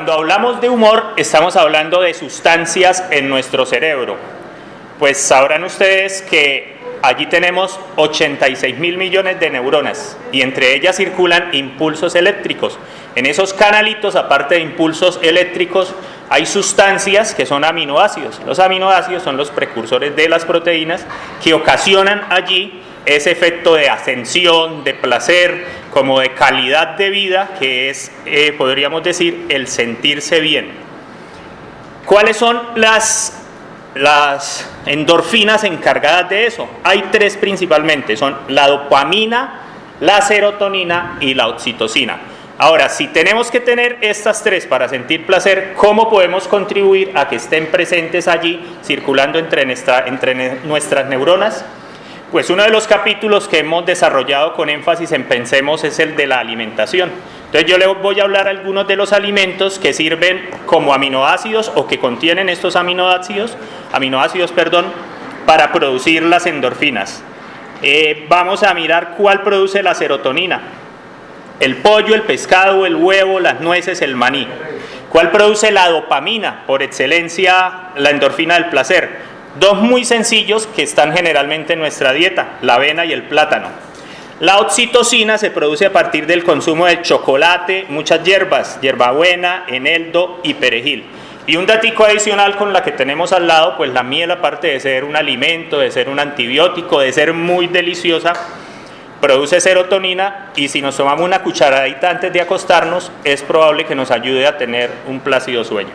Cuando hablamos de humor, estamos hablando de sustancias en nuestro cerebro. Pues sabrán ustedes que allí tenemos 86.000 millones de neuronas y entre ellas circulan impulsos eléctricos. En esos canalitos, aparte de impulsos eléctricos, hay sustancias que son aminoácidos. Los aminoácidos son los precursores de las proteínas que ocasionan allí ese efecto de ascensión, de placer, como de calidad de vida, que es, podríamos decir, el sentirse bien. ¿Cuáles son las endorfinas encargadas de eso? Hay tres principalmente, son la dopamina, la serotonina y la oxitocina. Ahora, si tenemos que tener estas tres para sentir placer, ¿cómo podemos contribuir a que estén presentes allí, circulando entre nuestras neuronas? Pues uno de los capítulos que hemos desarrollado con énfasis en Pensemos es el de la alimentación. Entonces yo les voy a hablar algunos de los alimentos que sirven como aminoácidos o que contienen estos aminoácidos, para producir las endorfinas. Vamos a mirar cuál produce la serotonina. El pollo, el pescado, el huevo, las nueces, el maní. ¿Cuál produce la dopamina? Por excelencia, la endorfina del placer. Dos muy sencillos que están generalmente en nuestra dieta, la avena y el plátano. La oxitocina se produce a partir del consumo de chocolate, muchas hierbas, hierbabuena, eneldo y perejil. Y un datico adicional con la que tenemos al lado, pues la miel, aparte de ser un alimento, de ser un antibiótico, de ser muy deliciosa, produce serotonina y si nos tomamos una cucharadita antes de acostarnos, es probable que nos ayude a tener un plácido sueño.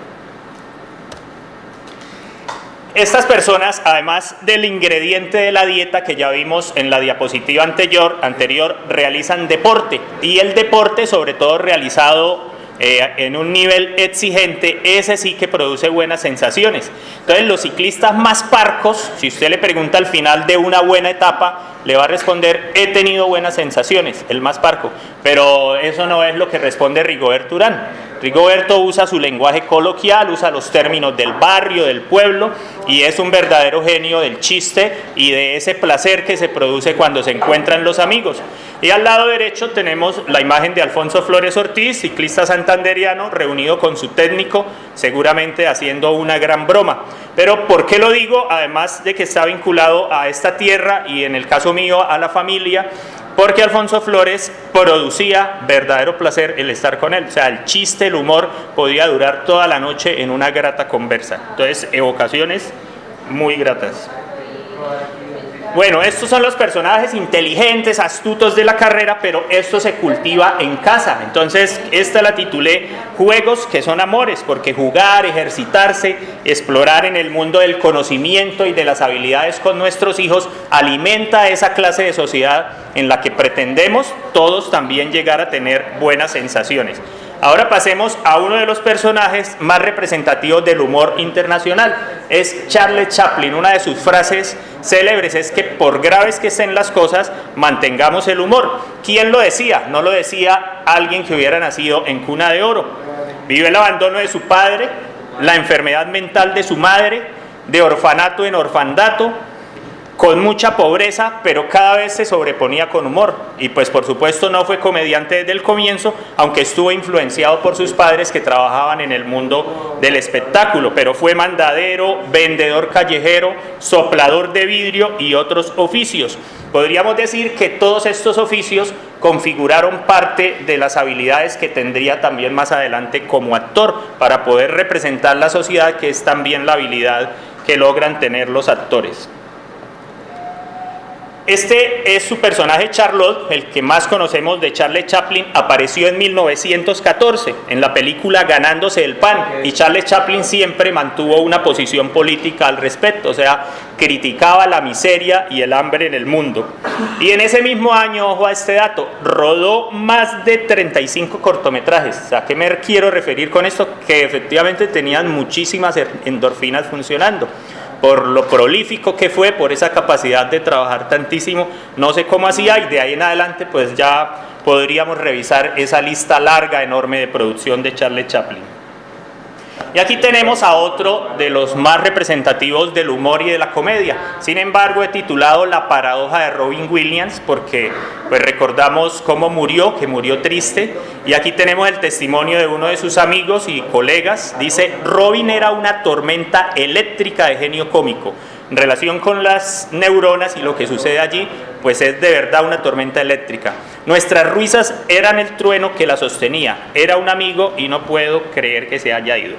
Estas personas, además del ingrediente de la dieta que ya vimos en la diapositiva anterior, realizan deporte y el deporte, sobre todo realizado en un nivel exigente, ese sí que produce buenas sensaciones. Entonces los ciclistas más parcos, si usted le pregunta al final de una buena etapa, le va a responder: he tenido buenas sensaciones, el más parco. Pero eso no es lo que responde Rigoberto Urán. Rigoberto usa su lenguaje coloquial, usa los términos del barrio, del pueblo, y es un verdadero genio del chiste y de ese placer que se produce cuando se encuentran los amigos. Y al lado derecho tenemos la imagen de Alfonso Flores Ortiz, ciclista santanderiano, reunido con su técnico, seguramente haciendo una gran broma. Pero ¿por qué lo digo? Además de que está vinculado a esta tierra y en el caso mío a la familia, porque Alfonso Flores producía verdadero placer el estar con él. O sea, el chiste, el humor podía durar toda la noche en una grata conversa. Entonces, evocaciones muy gratas. Bueno, estos son los personajes inteligentes, astutos de la carrera, pero esto se cultiva en casa. Entonces, esta la titulé Juegos que son amores, porque jugar, ejercitarse, explorar en el mundo del conocimiento y de las habilidades con nuestros hijos alimenta esa clase de sociedad en la que pretendemos todos también llegar a tener buenas sensaciones. Ahora pasemos a uno de los personajes más representativos del humor internacional. Es Charles Chaplin. Una de sus frases célebres es que por graves que estén las cosas, mantengamos el humor. ¿Quién lo decía? No lo decía alguien que hubiera nacido en cuna de oro. Vive el abandono de su padre, la enfermedad mental de su madre, de orfanato en orfandato, con mucha pobreza, pero cada vez se sobreponía con humor. Y pues por supuesto no fue comediante desde el comienzo, aunque estuvo influenciado por sus padres que trabajaban en el mundo del espectáculo, pero fue mandadero, vendedor callejero, soplador de vidrio y otros oficios. Podríamos decir que todos estos oficios configuraron parte de las habilidades que tendría también más adelante como actor, para poder representar la sociedad, que es también la habilidad que logran tener los actores. Este es su personaje Charlotte, el que más conocemos de Charles Chaplin. Apareció en 1914 en la película Ganándose el pan, y Charles Chaplin siempre mantuvo una posición política al respecto, o sea, criticaba la miseria y el hambre en el mundo. Y en ese mismo año, ojo a este dato, rodó más de 35 cortometrajes. ¿A qué me quiero referir con esto? Que efectivamente tenían muchísimas endorfinas funcionando. Por lo prolífico que fue, por esa capacidad de trabajar tantísimo, no sé cómo hacía, y de ahí en adelante pues ya podríamos revisar esa lista larga, enorme de producción de Charles Chaplin. Y aquí tenemos a otro de los más representativos del humor y de la comedia. Sin embargo, he titulado La paradoja de Robin Williams porque pues recordamos cómo murió, que murió triste. Y aquí tenemos el testimonio de uno de sus amigos y colegas. Dice: Robin era una tormenta eléctrica de genio cómico. En relación con las neuronas y lo que sucede allí, pues es de verdad una tormenta eléctrica. Nuestras risas eran el trueno que la sostenía. Era un amigo y no puedo creer que se haya ido.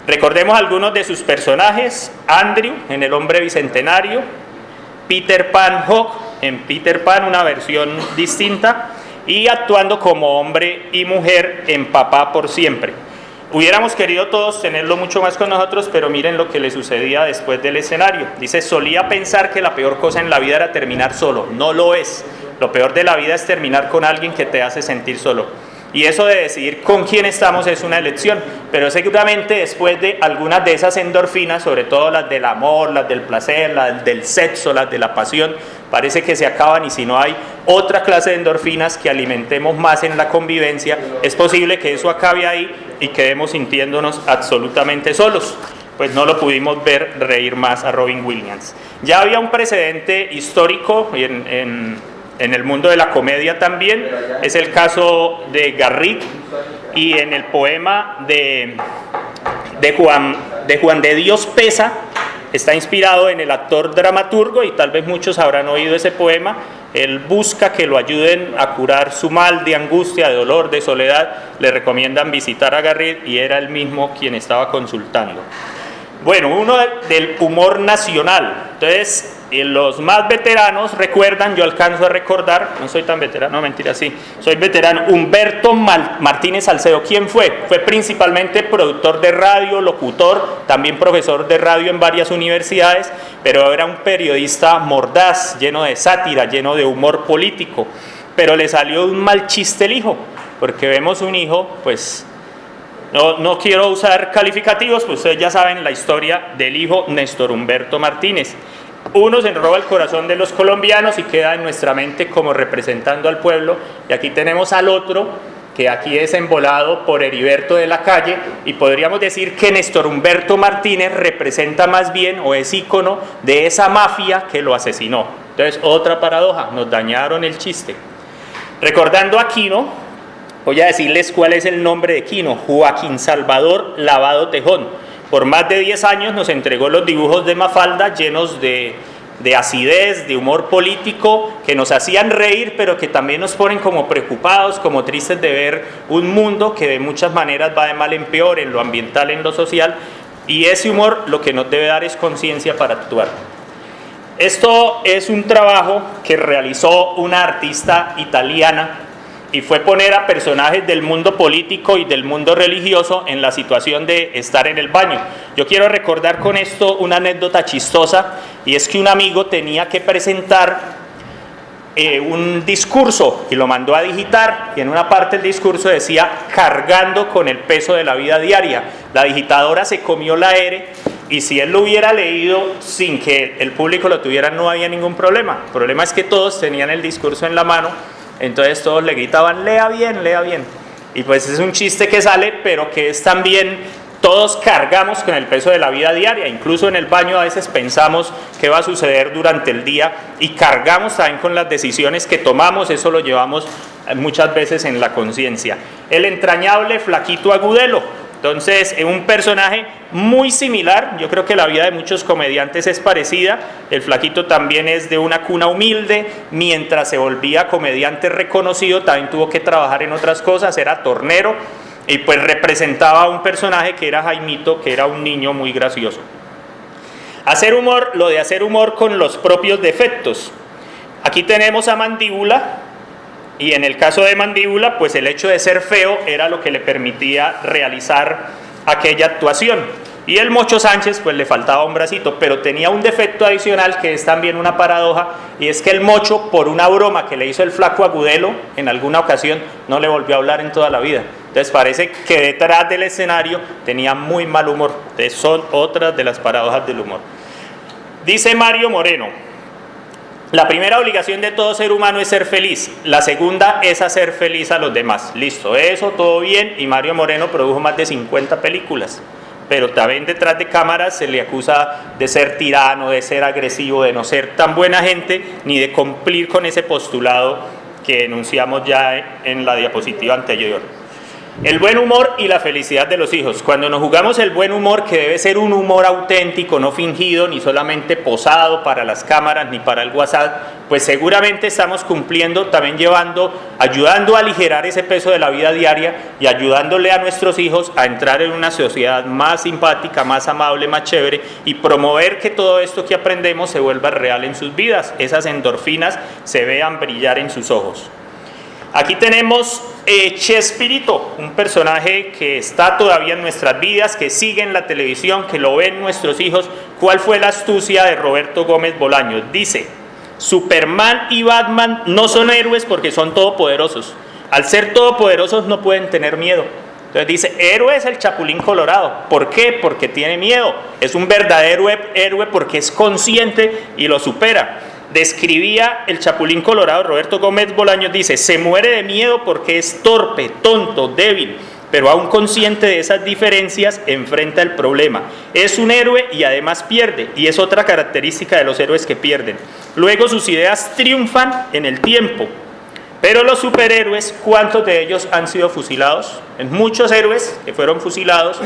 Recordemos algunos de sus personajes: Andrew en El hombre bicentenario, Peter Pan Hawk en Peter Pan, una versión distinta, y actuando como hombre y mujer en Papá por siempre. Hubiéramos querido todos tenerlo mucho más con nosotros, pero miren lo que le sucedía después del escenario. Dice: solía pensar que la peor cosa en la vida era terminar solo. No lo es. Lo peor de la vida es terminar con alguien que te hace sentir solo. Y eso de decidir con quién estamos es una elección, pero seguramente después de algunas de esas endorfinas, sobre todo las del amor, las del placer, las del sexo, las de la pasión, parece que se acaban, y si no hay otra clase de endorfinas que alimentemos más en la convivencia, es posible que eso acabe ahí y quedemos sintiéndonos absolutamente solos. Pues no lo pudimos ver reír más a Robin Williams. Ya había un precedente histórico en el mundo de la comedia también, es el caso de Garrick, y en el poema de Juan de Dios Pesa, está inspirado en el actor dramaturgo, y tal vez muchos habrán oído ese poema. Él busca que lo ayuden a curar su mal de angustia, de dolor, de soledad. Le recomiendan visitar a Garrick y era él mismo quien estaba consultando. Bueno, uno del humor nacional. Entonces, los más veteranos recuerdan, yo alcanzo a recordar, no soy tan veterano, no, mentira, sí, soy veterano, Humberto Martínez Salcedo. ¿Quién fue? Fue principalmente productor de radio, locutor, también profesor de radio en varias universidades, pero era un periodista mordaz, lleno de sátira, lleno de humor político, pero le salió un mal chiste el hijo, porque vemos un hijo, pues, no quiero usar calificativos, pues ustedes ya saben la historia del hijo Néstor Humberto Martínez. Uno se roba el corazón de los colombianos y queda en nuestra mente como representando al pueblo, y aquí tenemos al otro, que aquí es embolado por Heriberto de la Calle, y podríamos decir que Néstor Humberto Martínez representa más bien, o es ícono de esa mafia que lo asesinó. Entonces, otra paradoja, nos dañaron el chiste. Recordando a Quino, voy a decirles cuál es el nombre de Quino: Joaquín Salvador Lavado Tejón. Por más de 10 años nos entregó los dibujos de Mafalda, llenos de acidez, de humor político, que nos hacían reír, pero que también nos ponen como preocupados, como tristes de ver un mundo que de muchas maneras va de mal en peor, en lo ambiental, en lo social, y ese humor lo que nos debe dar es conciencia para actuar. Esto es un trabajo que realizó una artista italiana, y fue poner a personajes del mundo político y del mundo religioso en la situación de estar en el baño. Yo quiero recordar con esto una anécdota chistosa, y es que un amigo tenía que presentar un discurso y lo mandó a digitar, y en una parte del discurso decía: cargando con el peso de la vida diaria. La digitadora se comió la R, y si él lo hubiera leído sin que el público lo tuviera, no había ningún problema. El problema es que todos tenían el discurso en la mano, entonces todos le gritaban: lea bien, lea bien. Y pues es un chiste que sale, pero que es también, todos cargamos con el peso de la vida diaria, incluso en el baño a veces pensamos qué va a suceder durante el día, y cargamos también con las decisiones que tomamos, eso lo llevamos muchas veces en la conciencia. El entrañable Flaquito Agudelo. Entonces, es un personaje muy similar. Yo creo que la vida de muchos comediantes es parecida. El Flaquito también es de una cuna humilde. Mientras se volvía comediante reconocido, también tuvo que trabajar en otras cosas. Era tornero y pues representaba a un personaje que era Jaimito, que era un niño muy gracioso. Hacer humor, lo de hacer humor con los propios defectos. Aquí tenemos a Mandíbula. Y en el caso de Mandíbula, pues el hecho de ser feo era lo que le permitía realizar aquella actuación. Y el Mocho Sánchez, pues le faltaba un bracito, pero tenía un defecto adicional que es también una paradoja, y es que el Mocho, por una broma que le hizo el Flaco Agudelo en alguna ocasión, no le volvió a hablar en toda la vida. Entonces parece que detrás del escenario tenía muy mal humor. Entonces son otras de las paradojas del humor. Dice Mario Moreno: la primera obligación de todo ser humano es ser feliz. La segunda es hacer feliz a los demás. Listo, eso todo bien. Y Mario Moreno produjo más de 50 películas. pero también detrás de cámaras se le acusa de ser tirano, de ser agresivo, de no ser tan buena gente, ni de cumplir con ese postulado que enunciamos ya en la diapositiva anterior. El buen humor y la felicidad de los hijos. Cuando nos jugamos el buen humor, que debe ser un humor auténtico, no fingido, ni solamente posado para las cámaras, ni para el WhatsApp, pues seguramente estamos cumpliendo, también ayudando a aligerar ese peso de la vida diaria y ayudándole a nuestros hijos a entrar en una sociedad más simpática, más amable, más chévere, y promover que todo esto que aprendemos se vuelva real en sus vidas, esas endorfinas se vean brillar en sus ojos. Aquí tenemos Chespirito, un personaje que está todavía en nuestras vidas, que sigue en la televisión, que lo ven nuestros hijos. ¿Cuál fue la astucia de Roberto Gómez Bolaños? Dice: Superman y Batman no son héroes porque son todopoderosos. Al ser todopoderosos no pueden tener miedo. Entonces dice, héroe es el Chapulín Colorado. ¿Por qué? Porque tiene miedo. Es un verdadero héroe porque es consciente y lo supera. Describía el Chapulín Colorado, Roberto Gómez Bolaños, dice: se muere de miedo porque es torpe, tonto, débil, pero aún consciente de esas diferencias, enfrenta el problema. Es un héroe y además pierde, y es otra característica de los héroes que pierden. Luego sus ideas triunfan en el tiempo. Pero los superhéroes, ¿cuántos de ellos han sido fusilados? Muchos héroes que fueron fusilados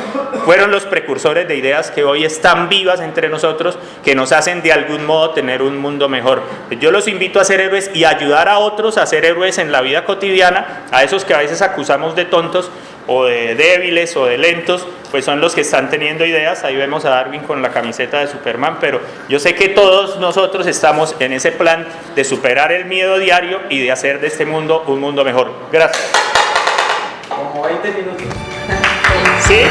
fueron los precursores de ideas que hoy están vivas entre nosotros, que nos hacen de algún modo tener un mundo mejor. Yo los invito a ser héroes y ayudar a otros a ser héroes en la vida cotidiana, a esos que a veces acusamos de tontos o de débiles o de lentos, pues son los que están teniendo ideas. Ahí vemos a Darwin con la camiseta de Superman, pero yo sé que todos nosotros estamos en ese plan de superar el miedo diario y de hacer de este mundo un mundo mejor. Gracias. Como 20 minutos. ¿Sí?